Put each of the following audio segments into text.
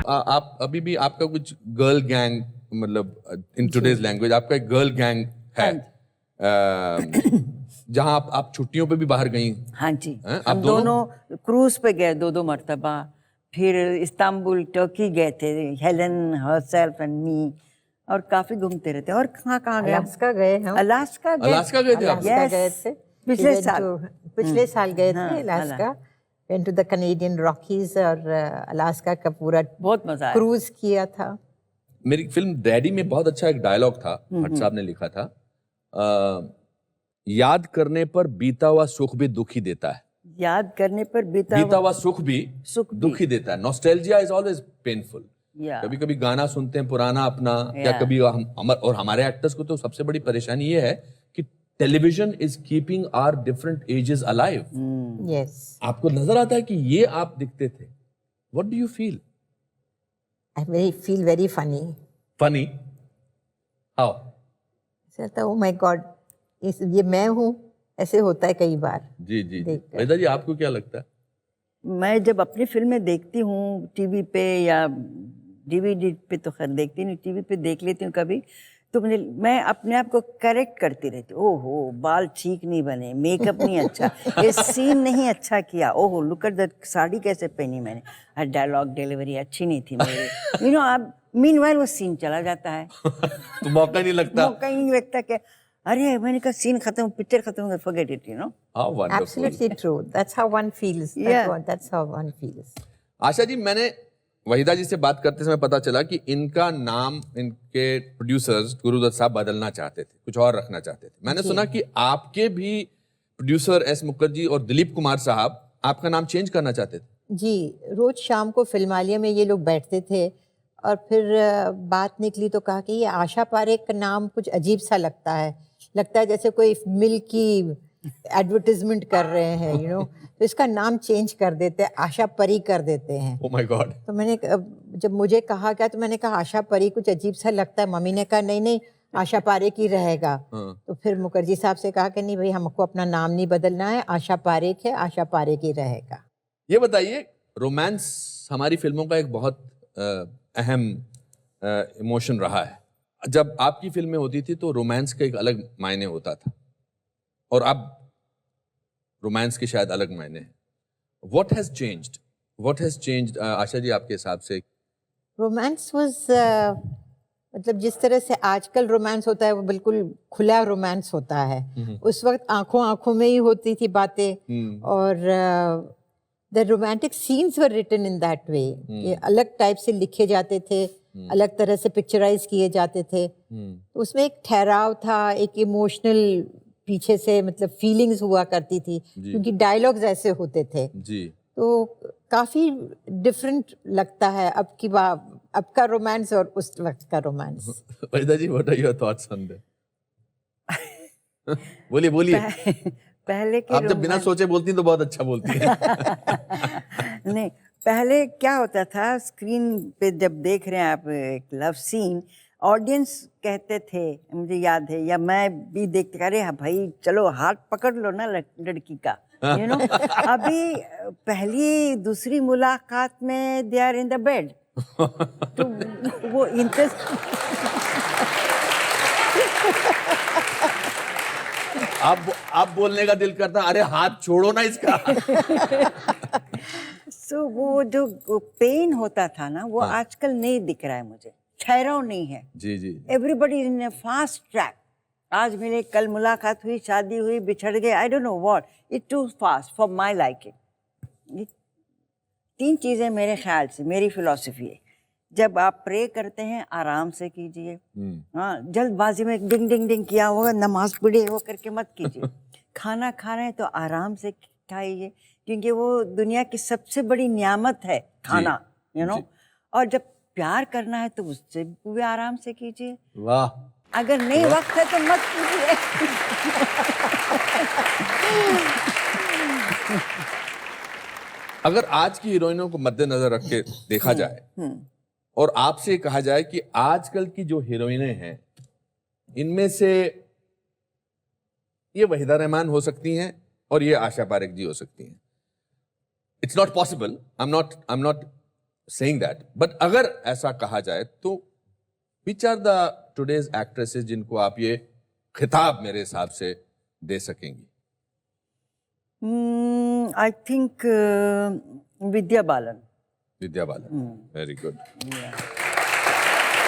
आप अभी भी आपका कुछ गर्ल गैंग, मतलब इन टुडेज लैंग्वेज आपका एक गर्ल गैंग है जहां आप छुट्टियों पे भी बाहर गई? हाँ जी, आप हम दोनों क्रूज पे गए 2-2 मरतबा, फिर इस्तांबुल, टर्की गए थे, हेलन, हरसेल्फ एंड मी, और काफी घूमते रहते। और कहाँ गए? अलास्का गए हम। अलास्का गए थे आप? अलास्का गए थे पिछले साल गए थे हाँ, Alaska. Went to the Canadian Rockies और अलास्का का पूरा बहुत मजा आया। क्रूज किया था। मेरी फिल्म डैडी में बहुत अच्छा एक डायलॉग था, भट्ट साहब ने लिखा था, याद करने पर बीता हुआ सुख भी दुख ही देता है। याद करने पर बीता हुआ सुख भी दुख ही देता है। Nostalgia is always painful. कभी कभी गाना सुनते हैं पुराना अपना, या कभी हम और हमारे एक्टर्स को तो सबसे बड़ी परेशानी ये है कि television is keeping our different ages alive. Yes, आपको नजर आता है कि ये आप दिखते थे। What do you feel? I feel very funny. Funny how? कहता हूँ माय गॉड, ये मैं हूँ, ऐसे होता है कई बार। जी जी जी। वैदा जी, आपको क्या लगता है? मैं जब अपनी फिल्में देखती हूँ टीवी पे या डीवीडी पे, तो खैर देखती नहीं, टीवी पे देख लेती हूँ कभी, तो मैं अपने आप को करेक्ट करती रहती हूँ। ओहो, बाल ठीक नहीं बने, मेकअप नहीं अच्छा, ये सीन नहीं अच्छा किया, ओहो लुक एट दैट, साड़ी कैसे पहनी मैंने, डायलॉग डिलीवरी अच्छी नहीं थी मेरी, यू नो। अब मीनवाइल वो सीन चला जाता है तो मौका नहीं लगता कि अरे मैंने कहा सीन खत्म, पिक्चर खत्म हो गई, forget it, you know. How wonderful. Absolutely true, that's how one feels. That's how one feels. Asha ji, मैंने वहीदा जी से बात करते समय पता चला कि इनका नाम, इनके प्रोड्यूसर्स गुरुदत्त साहब बदलना चाहते थे, कुछ और रखना चाहते थे। मैंने सुना कि आपके भी प्रोड्यूसर एस मुखर्जी और दिलीप कुमार साहब आपका नाम चेंज करना चाहते थे। जी, रोज शाम को फिल्मालिया में ये लोग बैठते थे और फिर बात निकली तो कहा कि ये आशा पारेख का नाम कुछ अजीब सा लगता है जैसे कोई मिल्क की एडवर्टाइजमेंट कर रहे हैं, यू नो, तो इसका नाम चेंज कर देते हैं, आशा परी कर देते हैं। Oh my God. तो मैंने जब मुझे कहा गया तो मैंने कहा आशा परी कुछ अजीब सा लगता है। मम्मी ने कहा नहीं आशा पारेख ही रहेगा। तो फिर मुखर्जी साहब से कहा कि नहीं भाई, हमको अपना नाम नहीं बदलना है, आशा पारेख है, आशा पारेख ही रहेगा। ये बताइए, रोमांस हमारी फिल्मों का एक बहुत अहम इमोशन रहा है। जब आपकी फिल्में होती थी तो रोमांस का एक अलग मायने होता था, और अब रोमांस के शायद अलग मायने हैं। What has changed Asha ji आपके हिसाब से? रोमांस वाज मतलब जिस तरह से आजकल रोमांस होता है वो बिल्कुल खुला रोमांस होता है। उस वक्त आंखों आंखों में ही होती थी बातें, और the romantic scenes were written in that way. ये अलग टाइप से लिखे जाते थे, अलग तरह से पिक्चराइज किए जाते थे। तो उसमें एक ठहराव था, एक इमोशनल पीछे से मतलब फीलिंग्स हुआ करती थी, क्योंकि डायलॉग्स ऐसे होते थे जी। तो काफी डिफरेंट लगता है अब का रोमांस और उस वक्त का romance. Waheeda ji, what are your thoughts on that? बोलिए। पहले के आप जब बिना सोचे बोलती हैं तो बहुत अच्छा बोलती हैं। नहीं, पहले क्या होता था, स्क्रीन पे जब देख रहे हैं आप एक लव सीन, ऑडियंस कहते थे, मुझे याद है, या मैं भी देखते, अरे हाँ भाई चलो हाथ पकड़ लो ना लड़की का, यू नो। अभी पहली दूसरी मुलाकात में they are in the bed, तो वो आप बोलने का दिल करता, अरे हाथ छोड़ो ना इसका। सो वो जो पेन होता था ना, वो आजकल नहीं दिख रहा है मुझे, ठहराव नहीं है। जी जी। Everybody in a fast track, आज मेरे कल मुलाकात हुई, शादी हुई, बिछड़ गए, I don't know what, it too fast for my liking. 3 चीजें मेरे ख्याल से, मेरी फिलॉसफी है, जब आप प्रे करते हैं आराम से कीजिए, हाँ, जल्दबाजी में डिंग डिंग डिंग किया होगा, नमाज पढ़े वो करके मत कीजिए। खाना खा रहे हैं तो आराम से खाइए, क्योंकि वो दुनिया की सबसे बड़ी नियामत है खाना, यू नो। और जब प्यार करना है तो उससे भी आराम से कीजिए। वाह। अगर नहीं वक्त है तो मत कीजिए। अगर आज की हीरोइनों को मद्देनजर रख के देखा जाए और आपसे कहा जाए कि आजकल की जो हीरोइनें हैं, इनमें से ये वहीदा रहमान हो सकती हैं और ये आशा पारेख जी हो सकती हैं, it's not possible, I am not saying that. But अगर ऐसा कहा जाए तो which are the today's actresses जिनको आप ये खिताब मेरे हिसाब से दे सकेंगी? I think Vidya Balan. Vidya Balan. Very good. Yeah.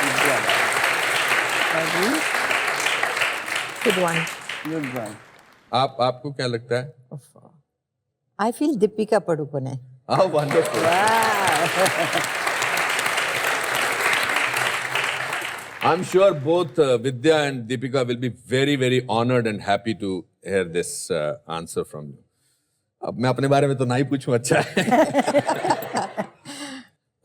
Vidya Balan. And you? Good one. Good one. आपको क्या लगता है? I feel Deepika Padukone. Oh, wonderful. Wow. I'm sure both Vidya and Deepika will be very, very honored and happy to hear this answer from you. अब मैं अपने बारे में तो नहीं पूछूं, अच्छा है.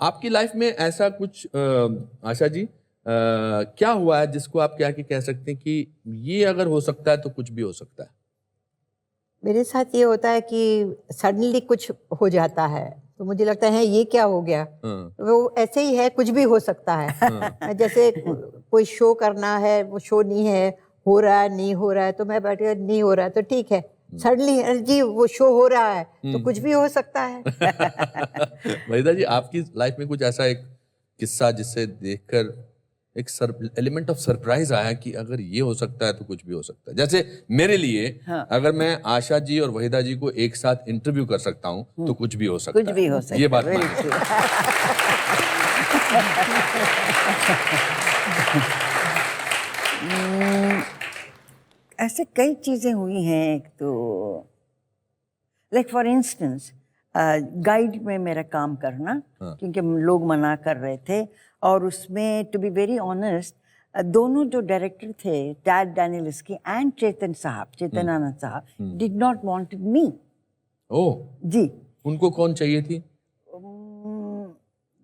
आपकी लाइफ में ऐसा कुछ आशा जी क्या हुआ है जिसको आप क्या कह सकते हैं कि ये अगर हो सकता है तो कुछ भी हो सकता है? मेरे साथ ये होता है कि सडनली कुछ हो जाता है तो मुझे लगता है ये क्या हो गया. वो ऐसे ही है, कुछ भी हो सकता है. जैसे कोई शो करना है, वो शो नहीं है, हो रहा है, नहीं हो रहा है, तो मैं बैठ कर नहीं हो रहा है तो ठीक है. सडनली जी वो शो हो रहा है तो कुछ भी हो सकता है. वहीदा जी, आपकी लाइफ में कुछ ऐसा एक किस्सा जिससे देखकर एक एलिमेंट ऑफ सरप्राइज आया कि अगर ये हो सकता है तो कुछ भी हो सकता है? जैसे मेरे लिए अगर मैं आशा जी और वहीदा जी को एक साथ इंटरव्यू कर सकता हूँ तो कुछ भी हो सकता है. कुछ भी हो सकता है. ये बात Very मानिए. true. ऐसे कई चीजें हुई हैं. एक तो लाइक फॉर इंस्टेंस गाइड में मेरा काम करना, क्योंकि लोग मना कर रहे थे, और उसमें टू बी वेरी ऑनेस्ट दोनों जो डायरेक्टर थे, टैड डैनियल्सकी एंड चेतन आनंद साहब, डिड नॉट वांटेड मी. ओह जी. उनको कौन चाहिए थी?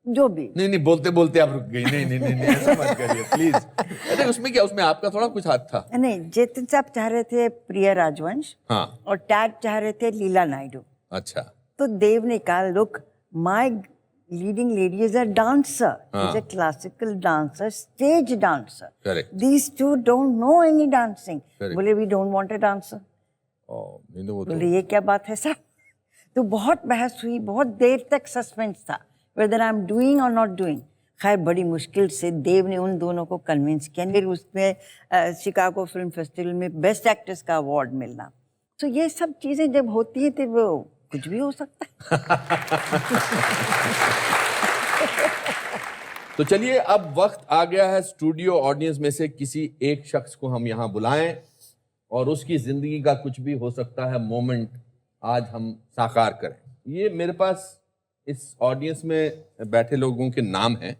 जो भी. नहीं, बोलते बोलते आप रुक गई. नहीं, ऐसा मत करिए प्लीज. अरे उसमें क्या, उसमें आपका थोड़ा कुछ हाथ था? नहीं, चेतन साहब चाह रहे थे प्रिया राजवंश. हाँ. और टैड चाह रहे थे लीला नायडू. अच्छा. तो देव ने कहा, look, my leading lady is a dancer, is a classical dancer, stage dancer. Correct. These two don't know any dancing. Correct. बोले we don't want a dancer. नहीं तो वो तो बोले ये क्या बात है सर. तो बहुत बहस हुई, बहुत देर तक सस्पेंस था whether आई एम डूइंग और नॉट डूइंग. खैर बड़ी मुश्किल से देव ने उन दोनों को कन्विंस किया. फिर उसमें शिकागो फिल्म फेस्टिवल में बेस्ट एक्ट्रेस का अवार्ड मिलना. तो ये सब चीजें जब होती है तो वो कुछ भी हो सकता है. तो चलिए, अब वक्त आ गया है स्टूडियो ऑडियंस में से किसी एक शख्स को हम यहाँ बुलाएं और उसकी जिंदगी का कुछ भी हो सकता है मोमेंट आज हम साकार करें. ये मेरे पास इस ऑडियंस में बैठे लोगों के नाम हैं.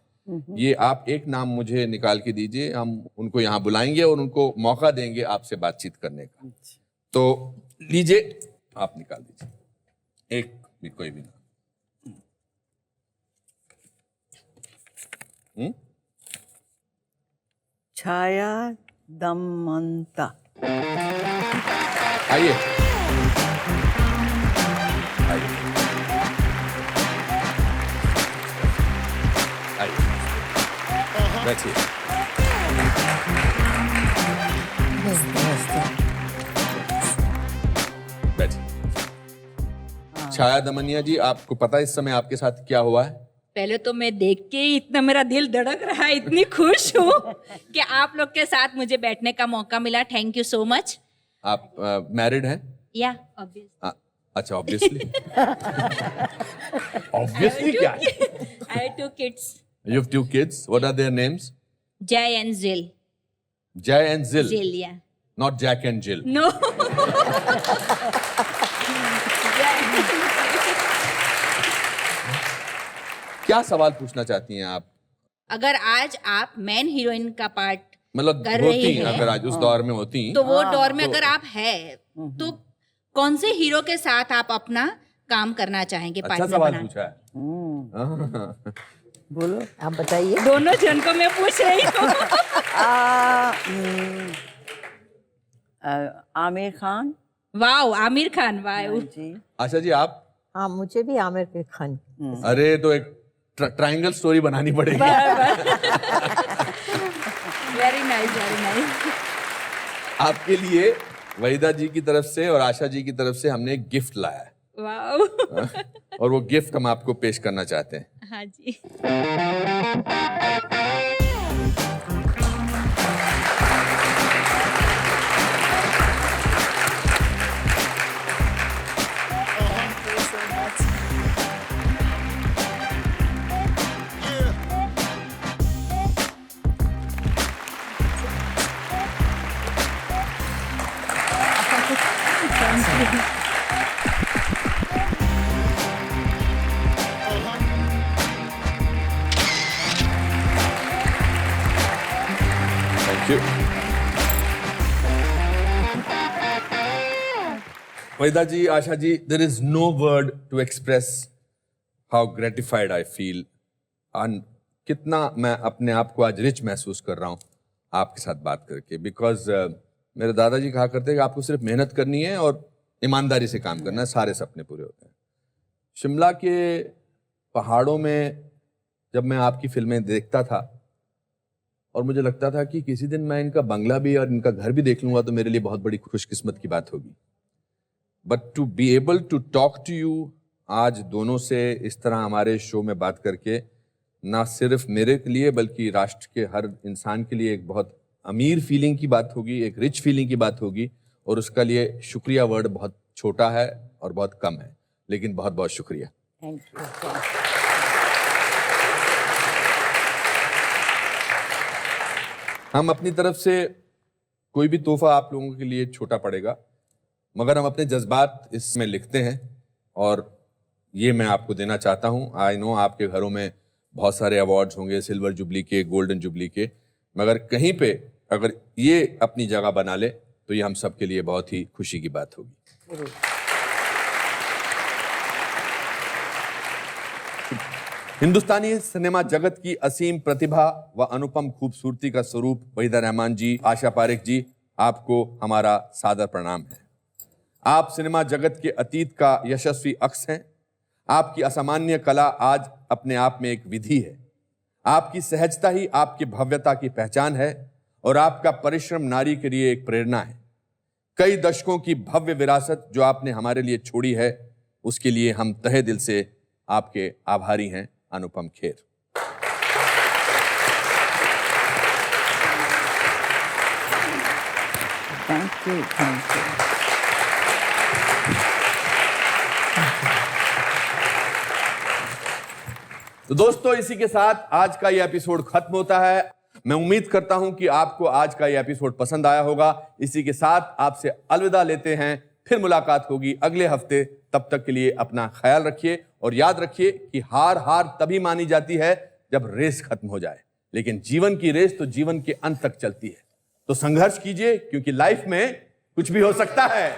ये आप एक नाम मुझे निकाल के दीजिए, हम उनको यहाँ बुलाएंगे और उनको मौका देंगे आपसे बातचीत करने का. तो लीजिए, आप निकाल दीजिए एक भी, कोई भी नाम. छाया दमंता. आइए. बैठिए. बैठिए. छाया दमनिया जी, आपको पता है इस समय आपके साथ क्या हुआ है? पहले तो मैं देख के ही इतना मेरा दिल धड़क रहा है, इतनी खुश हूँ कि आप लोग के साथ मुझे बैठने का मौका मिला. Thank you so much. आप मैरिड हैं? या ऑब्वियसली. अच्छा, ऑब्वियसली. ऑब्वियसली क्या है? I have 2 kids. You have 2 kids. What are their names? Jay and Jill. Jay and Jill. Jill, yeah. Not Jack and Jill. No. क्या सवाल पूछना चाहती हैं आप? अगर आज आप मेन हीरोइन का पार्ट मतलब कर होती रही हैं, है, अगर आज उस दौर में होती तो वो दौर में अगर आप है तो कौन से हीरो के साथ आप अपना काम करना चाहेंगे? अच्छा पार्टनर सवाल बना. पूछा है. बोलो. आप बताइए. दोनों जन को मैं पूछ रही हूँ. आमिर खान. वाओ, आमिर खान. वाओ जी. आशा जी, आप? हाँ, मुझे भी आमिर खान. अरे तो एक ट्रायंगल स्टोरी बनानी पड़ेगी. Very nice, very nice. आपके लिए वहीदा जी की तरफ से और आशा जी की तरफ से हमने एक गिफ्ट लाया है. वाओ. और वो गिफ्ट हम आपको पेश करना चाहते हैं. हाँ जी। Thank you. Waheeda ji, Asha ji, there is no word to express how gratified I feel and कितना मैं अपने आप को आज रिच महसूस कर रहा हूँ आपके साथ बात करके, बिकॉज मेरे दादाजी कहा करते कि आपको सिर्फ मेहनत करनी है और ईमानदारी से काम करना है, सारे सपने पूरे होते हैं। शिमला के पहाड़ों में जब मैं आपकी फिल्में देखता था और मुझे लगता था कि किसी दिन मैं इनका बंगला भी और इनका घर भी देख लूंगा तो मेरे लिए बहुत बड़ी खुशकिस्मत की बात होगी। But to be able to talk to you आज दोनों से इस तरह हमारे शो में बात करके, ना सिर्फ मेरे के लिए बल्कि राष्ट्र के हर इंसान के लिए एक बहुत अमीर फीलिंग की बात होगी, एक रिच फीलिंग की बात होगी। और उसका लिए शुक्रिया वर्ड बहुत छोटा है और बहुत कम है, लेकिन बहुत बहुत शुक्रिया। Thank you. हम अपनी तरफ से कोई भी तोहफा आप लोगों के लिए छोटा पड़ेगा, मगर हम अपने जज्बात इसमें लिखते हैं और ये मैं आपको देना चाहता हूँ। आई नो आपके घरों में बहुत सारे अवार्ड्स होंगे, सिल्वर जुबली के, गोल्डन जुबली के, मगर कहीं पे अगर ये अपनी जगह बना ले तो ये हम सब के लिए बहुत ही खुशी की बात होगी। हिंदुस्तानी सिनेमा जगत की असीम प्रतिभा व अनुपम खूबसूरती का स्वरूप वहीदा रहमान जी, आशा पारेख जी, आपको हमारा सादर प्रणाम है। आप सिनेमा जगत के अतीत का यशस्वी अक्स हैं। आपकी असामान्य कला आज अपने आप में एक विधि है। आपकी सहजता ही आपकी भव्यता की पहचान है और आपका परिश्रम नारी के लिए एक प्रेरणा है। कई दशकों की भव्य विरासत जो आपने हमारे लिए छोड़ी है, उसके लिए हम तहे दिल से आपके आभारी हैं, Anupam Kher. Thank you, thank you. तो दोस्तों, इसी के साथ आज का ये एपिसोड खत्म होता है। मैं उम्मीद करता हूं कि आपको आज का ये एपिसोड पसंद आया होगा। इसी के साथ आपसे अलविदा लेते हैं, फिर मुलाकात होगी अगले हफ्ते। तब तक के लिए अपना ख्याल रखिए और याद रखिए कि हार तभी मानी जाती है जब रेस खत्म हो जाए, लेकिन जीवन की रेस तो जीवन के अंत तक चलती है। तो संघर्ष कीजिए, क्योंकि लाइफ में कुछ भी हो सकता है।